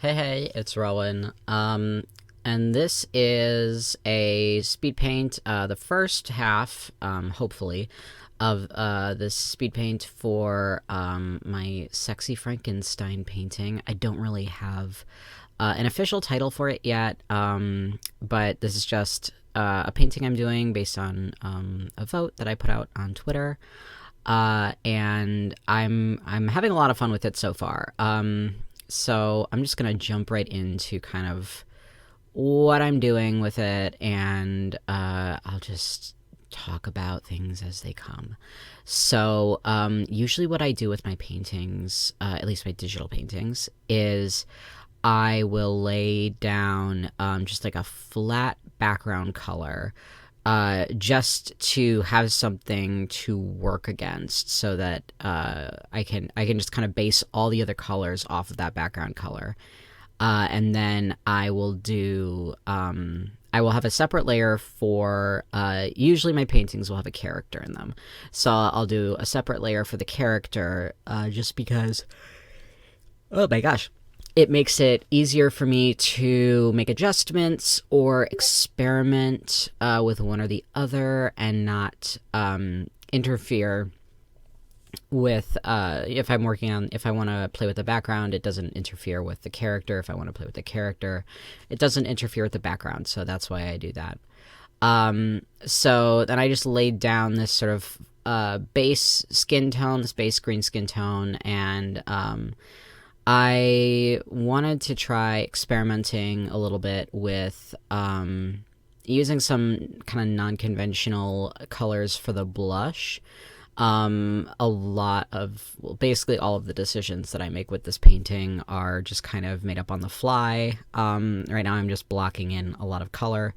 Hey, it's Rowan. And this is a speed paint, the first half, hopefully, of this speed paint for my Sexy Frankenstein painting. I don't really have an official title for it yet, but this is just a painting I'm doing based on a vote that I put out on Twitter. And I'm having a lot of fun with it so far. So I'm just gonna jump right into kind of what I'm doing with it, and I'll just talk about things as they come. So usually what I do with my paintings, at least my digital paintings, is I will lay down just like a flat background color, just to have something to work against, so that I can just kind of base all the other colors off of that background color, and then I will do I will have a separate layer for usually my paintings will have a character in them, so I'll do a separate layer for the character, just because, oh my gosh, it makes it easier for me to make adjustments or experiment with one or the other, and not interfere with, if I'm working on, if I want to play with the background, it doesn't interfere with the character. If I want to play with the character, it doesn't interfere with the background. So that's why I do that. So then I just laid down this sort of base skin tone, this base green skin tone, and I wanted to try experimenting a little bit with using some kind of non-conventional colors for the blush. A lot of, well, basically all of the decisions that I make with this painting are just kind of made up on the fly. Right now I'm just blocking in a lot of color.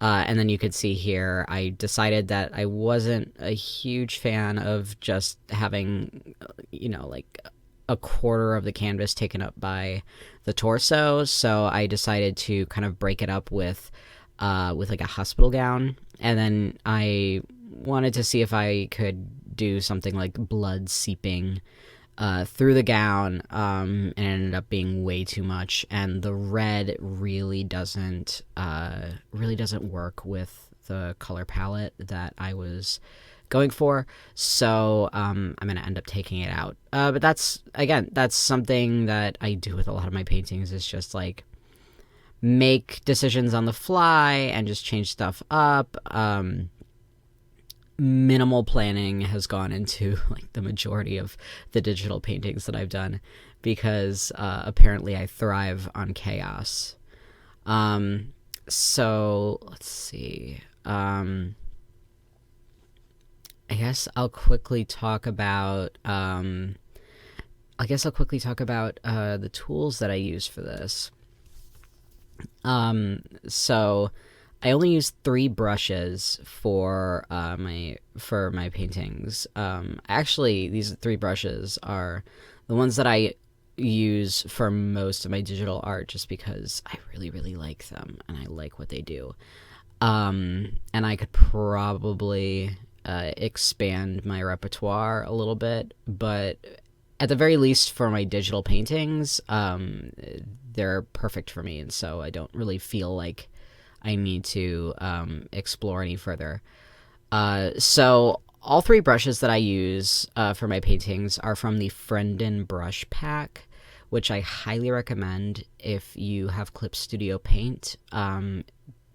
And then you could see here, I decided that I wasn't a huge fan of just having, like a quarter of the canvas taken up by the torso. So I decided to kind of break it up with like a hospital gown. And then I wanted to see if I could do something like blood seeping through the gown, and it ended up being way too much. And the red really doesn't work with the color palette that I was going for, so I'm gonna end up taking it out. But that's something that I do with a lot of my paintings, is just like make decisions on the fly and just change stuff up. Minimal planning has gone into like the majority of the digital paintings that I've done, because apparently I thrive on chaos. So let's see. I guess I'll quickly talk about the tools that I use for this. So I only use 3 brushes for my paintings. Actually, these 3 brushes are the ones that I use for most of my digital art, just because I really, really like them and I like what they do. And I could probably expand my repertoire a little bit, but at the very least for my digital paintings, they're perfect for me, and so I don't really feel like I need to explore any further. So all 3 brushes that I use for my paintings are from the Friendin brush pack, which I highly recommend if you have Clip Studio Paint.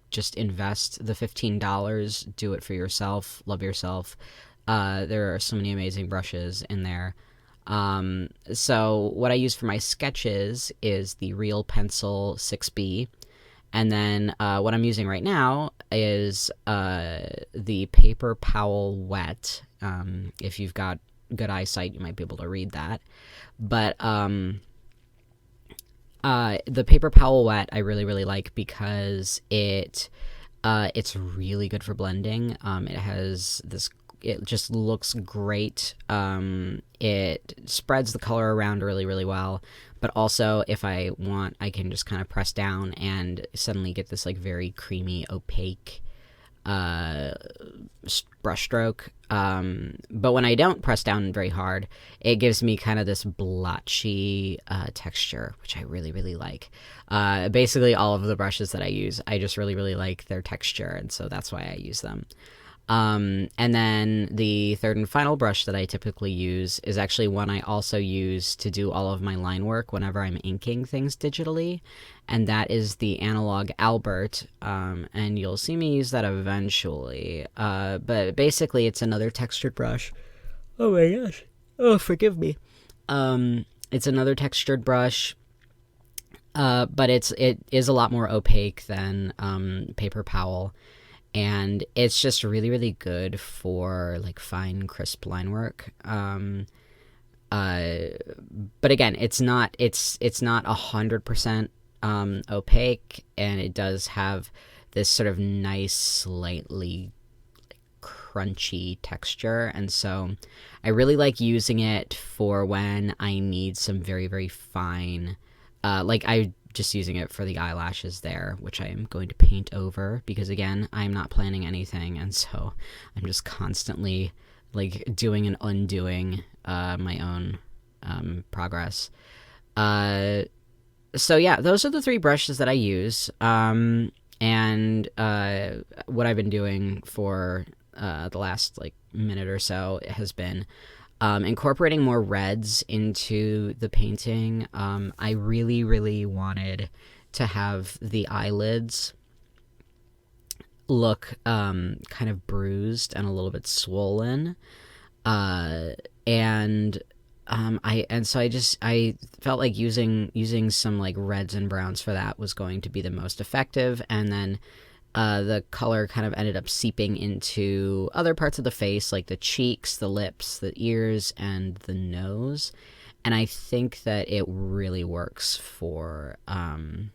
Just invest the $15, do it for yourself, love yourself. There are so many amazing brushes in there. So what I use for my sketches is the Real Pencil 6B. And then what I'm using right now is the Paper Powell Wet. If you've got good eyesight, you might be able to read that. But the Paper Powell Wet I really, really like, because it's really good for blending. It just looks great. It spreads the color around really, really well. But also, if I want, I can just kind of press down and suddenly get this like very creamy, opaque brush stroke. But when I don't press down very hard, it gives me kind of this blotchy texture, which I really, really like. Basically, all of the brushes that I use, I just really, really like their texture, and so that's why I use them. And then the third and final brush that I typically use is actually one I also use to do all of my line work whenever I'm inking things digitally, and that is the Analog Albert, and you'll see me use that eventually. But basically, it's another textured brush. Oh my gosh. Oh, forgive me. It's another textured brush, but it is a lot more opaque than Paper Powell. And it's just really, really good for like fine, crisp line work. But again, it's not 100% opaque, and it does have this sort of nice, slightly crunchy texture, and so I really like using it for when I need some very, very fine, like I just using it for the eyelashes there, which I am going to paint over, because again, I'm not planning anything, and so I'm just constantly like doing and undoing my own progress. So yeah, those are the three brushes that I use, and what I've been doing for the last like minute or so has been incorporating more reds into the painting. I really, really wanted to have the eyelids look kind of bruised and a little bit swollen, and so I felt like using some like reds and browns for that was going to be the most effective, and then the color kind of ended up seeping into other parts of the face, like the cheeks, the lips, the ears, and the nose. And I think that it really works for this.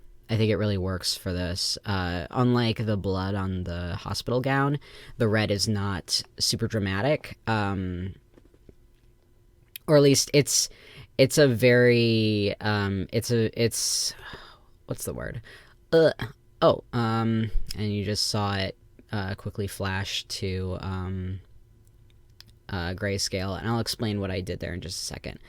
Unlike the blood on the hospital gown, the red is not super dramatic. Or at least it's a very it's what's the word? And you just saw it quickly flash to grayscale, and I'll explain what I did there in just a second.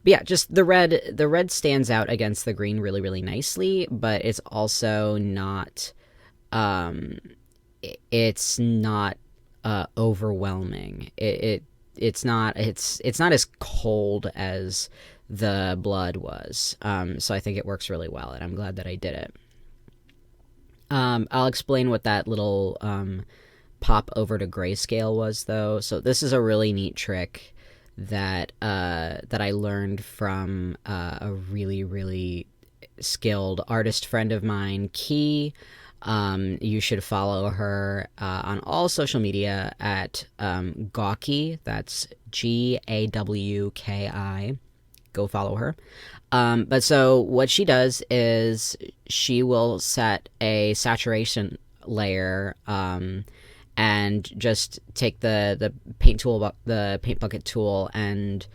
But yeah, just the red stands out against the green really, really nicely, but it's also not it's not overwhelming. It's not as cold as the blood was. So I think it works really well, and I'm glad that I did it. I'll explain what that little pop over to grayscale was, though. So this is a really neat trick that I learned from a really, really skilled artist friend of mine, Key. You should follow her on all social media at Gawki. That's Gawki. Go follow her. But so what she does is she will set a saturation layer, and just take the paint tool, the paint bucket tool, and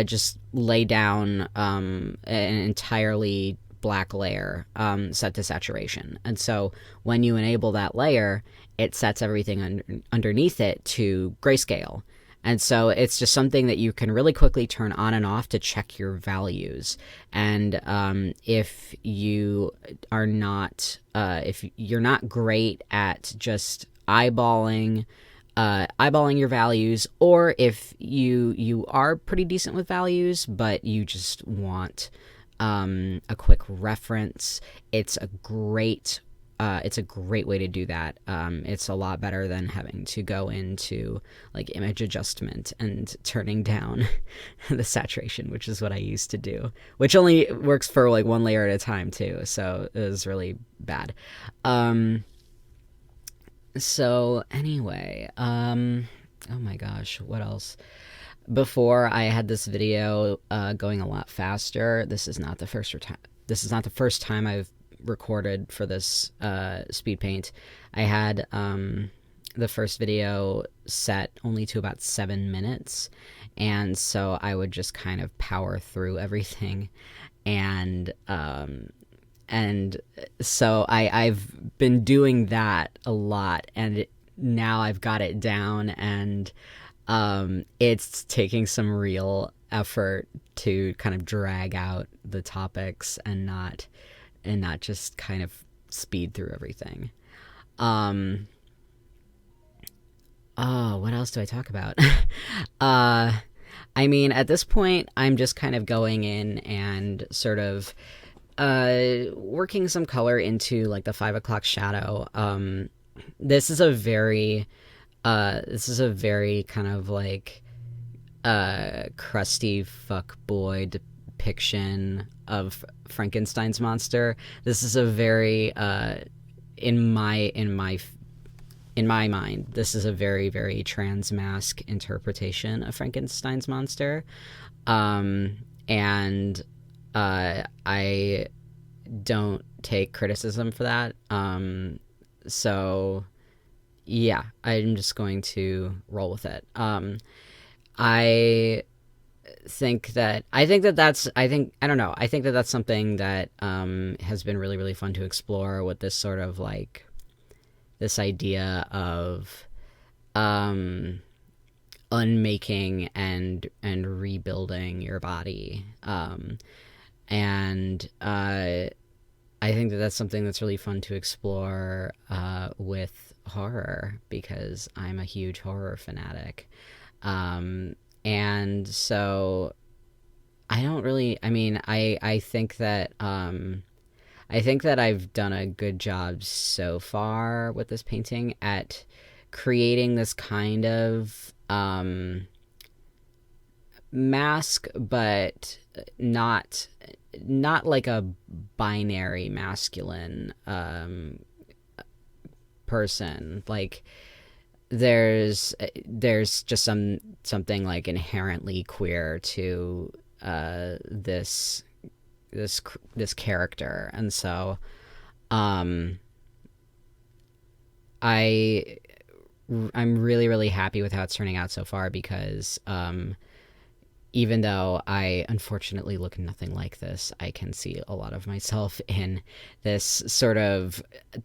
just lay down an entirely black layer set to saturation. And so when you enable that layer, it sets everything underneath it to grayscale. And so it's just something that you can really quickly turn on and off to check your values. And if you're not great at just eyeballing your values, or if you are pretty decent with values but you just want a quick reference, it's a great way to do that. It's a lot better than having to go into like image adjustment and turning down the saturation, which is what I used to do, which only works for like one layer at a time too. So it was really bad. So anyway, oh my gosh, what else? Before, I had this video going a lot faster. This is not the first time I've recorded for this Speedpaint. I had the first video set only to about 7 minutes, and so I would just kind of power through everything, and so I've been doing that a lot, and now I've got it down, and it's taking some real effort to kind of drag out the topics and not just kind of speed through everything. Oh, what else do I talk about? I mean, at this point, I'm just kind of going in and sort of working some color into like the 5 o'clock shadow. This is a very kind of like crusty fuck boy depiction of Frankenstein's monster. This is a very in my mind, this is a very, very trans mask interpretation of Frankenstein's monster. And I don't take criticism for that. So yeah, I'm just going to roll with it. I think that that's something that has been really, really fun to explore with this sort of like this idea of unmaking and rebuilding your body. And I think that that's something that's really fun to explore with horror, because I'm a huge horror fanatic. And so I think that I've done a good job so far with this painting at creating this kind of mask, but not like a binary masculine person. Like there's just something like inherently queer to this character, and so I'm really, really happy with how it's turning out so far, because even though I unfortunately look nothing like this, I can see a lot of myself in this sort of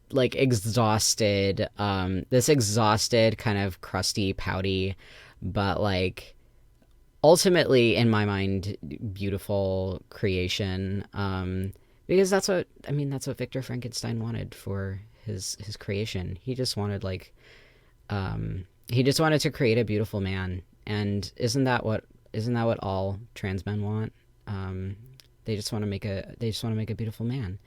like exhausted kind of crusty, pouty, but like ultimately in my mind beautiful creation, because that's what Victor Frankenstein wanted for his creation. He just wanted to create a beautiful man, and isn't that what all trans men want? They just want to make a beautiful man.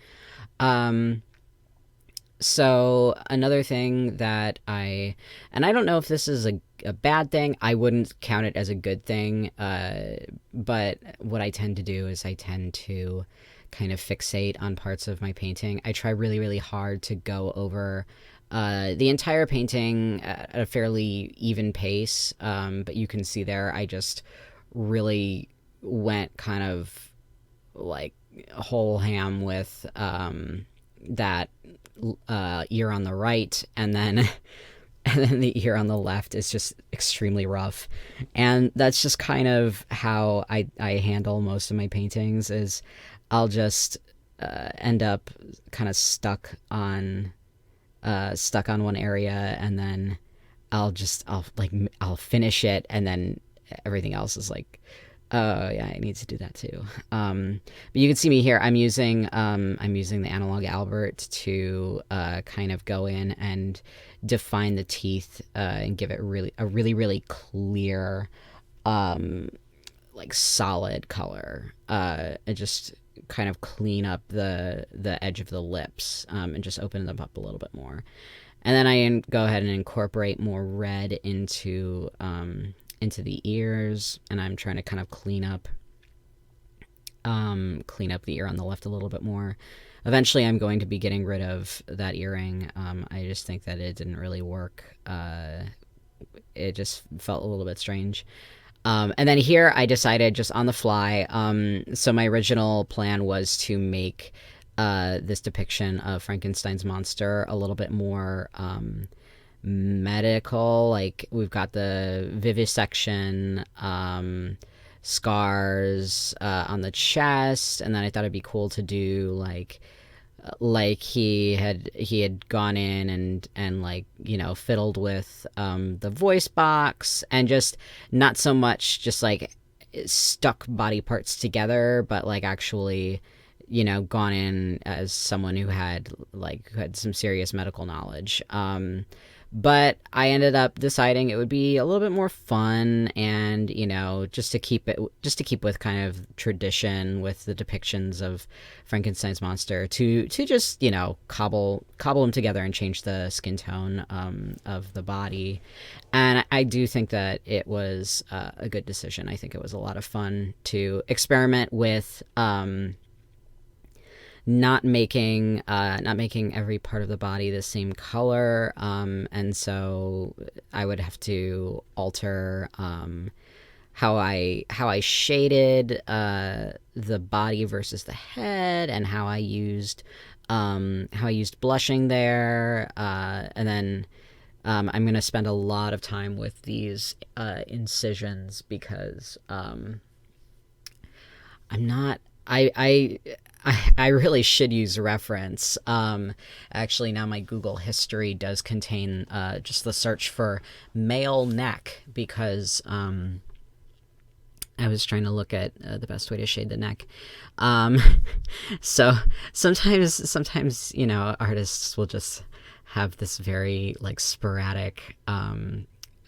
So another thing that I don't know if this is a bad thing. I wouldn't count it as a good thing. But what I tend to do is I tend to kind of fixate on parts of my painting. I try really, really hard to go over the entire painting at a fairly even pace. But you can see there, I just really went kind of like whole ham with that ear on the right, and then the ear on the left is just extremely rough. And that's just kind of how I handle most of my paintings, is I'll just end up kind of stuck on one area, and then I'll finish it, and then everything else is like, oh yeah, I need to do that too. But you can see me here. I'm using the analog Albert to kind of go in and define the teeth and give it a really clear, like solid color. And just kind of clean up the edge of the lips, and just open them up a little bit more. And then I go ahead and incorporate more red into the ears, and I'm trying to kind of clean up the ear on the left a little bit more. Eventually I'm going to be getting rid of that earring. I just think that it didn't really work. It just felt a little bit strange. And then here I decided just on the fly. So my original plan was to make this depiction of Frankenstein's monster a little bit more medical. Like we've got the vivisection, scars on the chest, and then I thought it'd be cool to do like like he had gone in and like, you know, fiddled with the voice box, and just not so much just like stuck body parts together, but like actually, you know, gone in as someone who had some serious medical knowledge. But I ended up deciding it would be a little bit more fun, and, you know, just to keep with kind of tradition with the depictions of Frankenstein's monster, to just, you know, cobble them together and change the skin tone of the body. And I do think that it was a good decision. I think it was a lot of fun to experiment with. Not making every part of the body the same color, and so I would have to alter how I shaded the body versus the head, and how I used blushing there, and then I'm gonna spend a lot of time with these incisions, because I'm not I really should use reference. Actually, now my Google history does contain just the search for male neck, because I was trying to look at the best way to shade the neck. So sometimes, you know, artists will just have this very like sporadic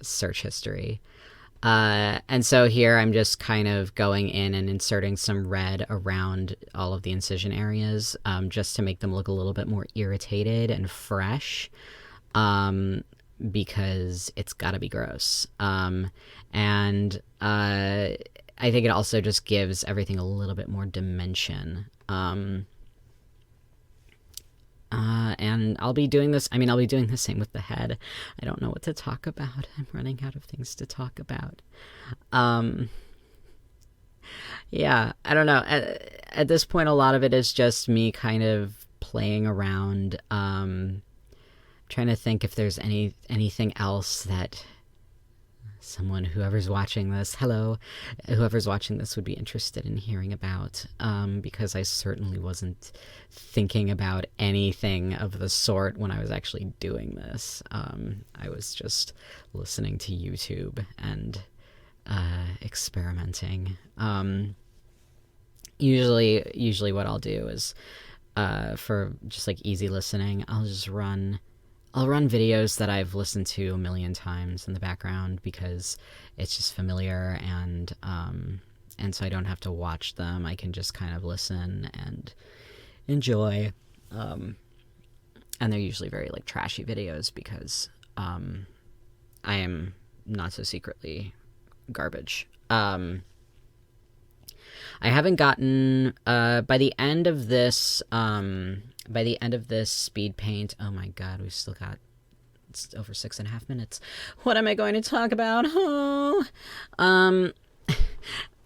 search history. And so here I'm just kind of going in and inserting some red around all of the incision areas, just to make them look a little bit more irritated and fresh, because it's gotta be gross. And I think it also just gives everything a little bit more dimension. And I'll be doing this. I'll be doing the same with the head. I don't know what to talk about. I'm running out of things to talk about. Yeah, I don't know. At this point, a lot of it is just me kind of playing around, trying to think if there's anything else that whoever's watching this, whoever's watching this would be interested in hearing about, because I certainly wasn't thinking about anything of the sort when I was actually doing this. I was just listening to YouTube and experimenting. Usually what I'll do is, for just like easy listening, I'll run videos that I've listened to a million times in the background, because it's just familiar, and so I don't have to watch them. I can just kind of listen and enjoy. And they're usually very like trashy videos, because I am not so secretly garbage. I haven't gotten by the end of this speed paint. Oh my god, we've still got over 6.5 minutes. What am I going to talk about? Oh,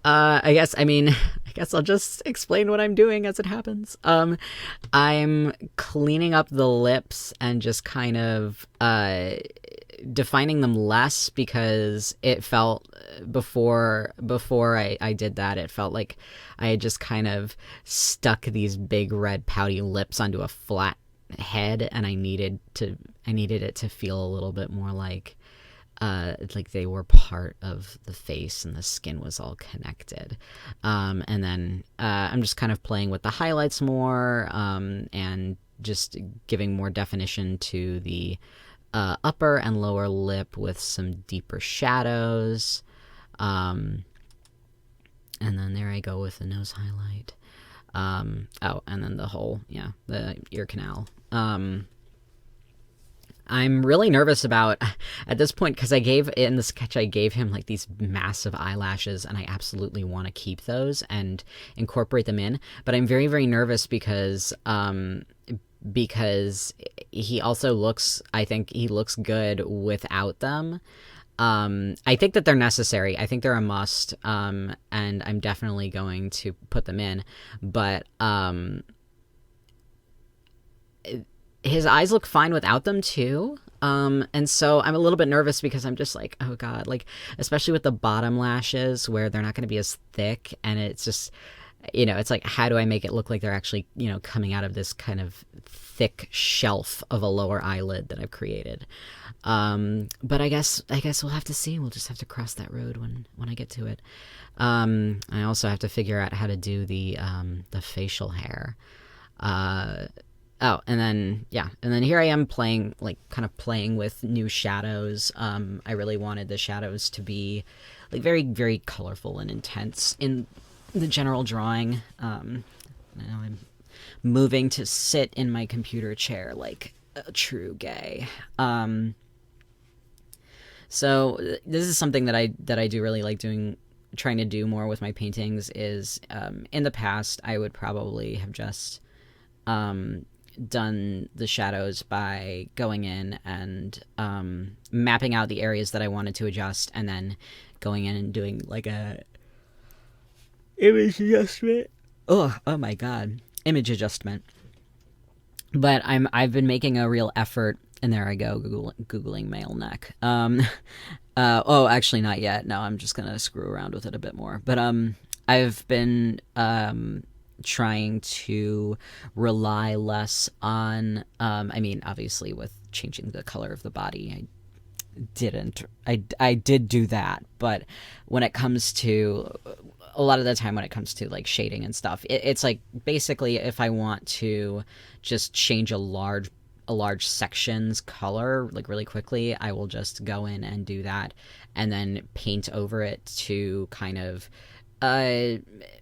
I guess I'll just explain what I'm doing as it happens. I'm cleaning up the lips and just kind of defining them less, because it felt before I did that, it felt like I had just kind of stuck these big red pouty lips onto a flat head, and I needed it to feel a little bit more like they were part of the face and the skin was all connected. And then I'm just kind of playing with the highlights more, and just giving more definition to the upper and lower lip with some deeper shadows. And then there I go with the nose highlight. And then the ear canal. I'm really nervous about, at this point, because in the sketch I gave him like these massive eyelashes, and I absolutely want to keep those and incorporate them in, but I'm very, very nervous because he also I think he looks good without them. I think that they're necessary. I think they're a must, and I'm definitely going to put them in, but his eyes look fine without them too. And so I'm a little bit nervous, because I'm just like, oh god, like, especially with the bottom lashes where they're not going to be as thick, and it's just, it's like, how do I make it look like they're actually, coming out of this kind of thick shelf of a lower eyelid that I've created. But I guess we'll have to see. We'll just have to cross that road when I get to it. I also have to figure out how to do the facial hair. Oh, and then here I am playing, like, kind of playing with new shadows. I really wanted the shadows to be, like, very, very colorful and intense in the general drawing. Now I'm moving to sit in my computer chair like a true gay. So this is something that I do really like trying to do more with my paintings. Is in the past I would probably have just done the shadows by going in and mapping out the areas that I wanted to adjust, and then going in and doing like a image adjustment. Oh my god, image adjustment. But I've been making a real effort, and there I go, googling male neck. Actually not yet. No, I'm just gonna screw around with it a bit more. But I've been trying to rely less on I mean, obviously with changing the color of the body, I did do that, but when it comes to a lot of the time, when it comes to like shading and stuff, it's like, basically, if I want to just change a large section's color like really quickly, I will just go in and do that, and then paint over it to kind of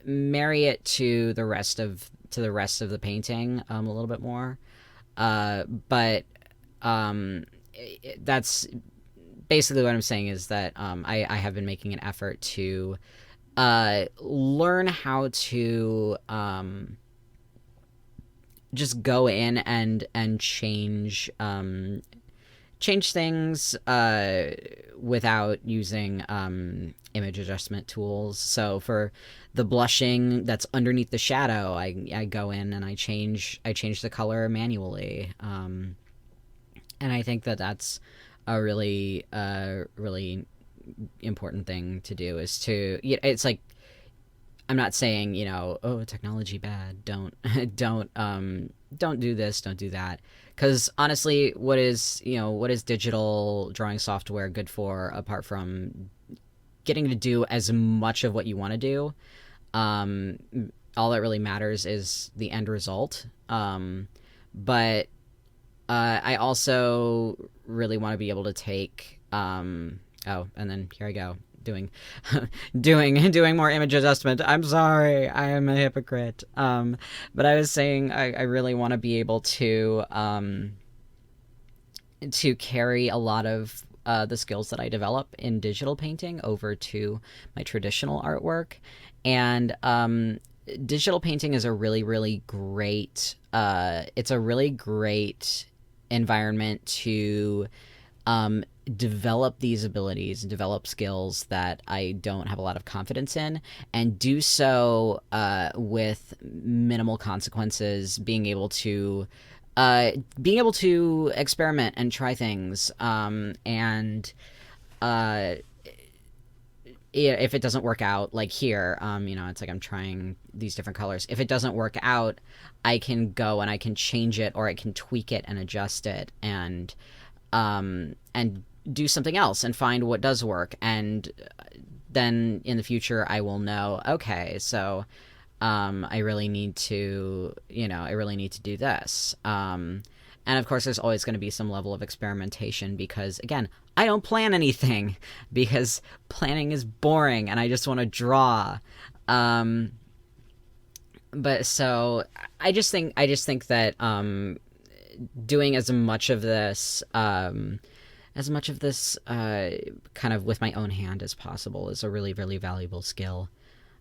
marry it to the rest of the painting a little bit more. But that's basically what I'm saying, is that I have been making an effort to learn how to just go in and change things without using image adjustment tools. So for the blushing that's underneath the shadow, I go in and I change the color manually, and I think that that's a really important thing to do. Is to, it's like, I'm not saying, oh, technology bad, don't do this, don't do that, because honestly, what is digital drawing software good for, apart from getting to do as much of what you want to do? All that really matters is the end result. But I also really want to be able to take and then here I go doing more image adjustment. I'm sorry, I am a hypocrite. But I was saying I really want to be able to carry a lot of the skills that I develop in digital painting over to my traditional artwork. And digital painting is a really, really great it's a really great environment to develop these abilities, develop skills that I don't have a lot of confidence in, and do so with minimal consequences, being able to experiment and try things, and if it doesn't work out, like here, it's like I'm trying these different colors. If it doesn't work out, I can go and I can change it, or I can tweak it and adjust it, and do something else and find what does work. And then in the future, I will know, okay, so I really need to do this. And of course, there's always going to be some level of experimentation, because, again, I don't plan anything, because planning is boring and I just want to draw. But so I just think that doing as much of this kind of with my own hand as possible is a really, really valuable skill.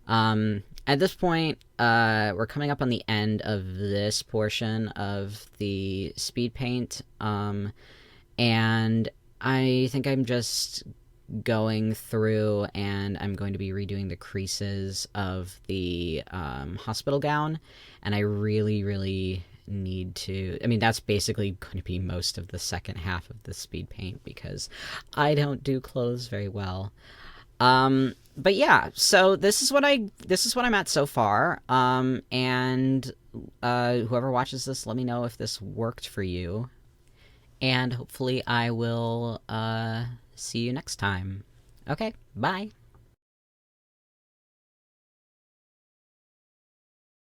At this point, we're coming up on the end of this portion of the speed paint, and I think I'm just going through and I'm going to be redoing the creases of the hospital gown, and I really, really need to, that's basically going to be most of the second half of the speed paint, because I don't do clothes very well. But yeah, so this is what I'm at so far. And whoever watches this, let me know if this worked for you, and hopefully I will see you next time. Okay, bye.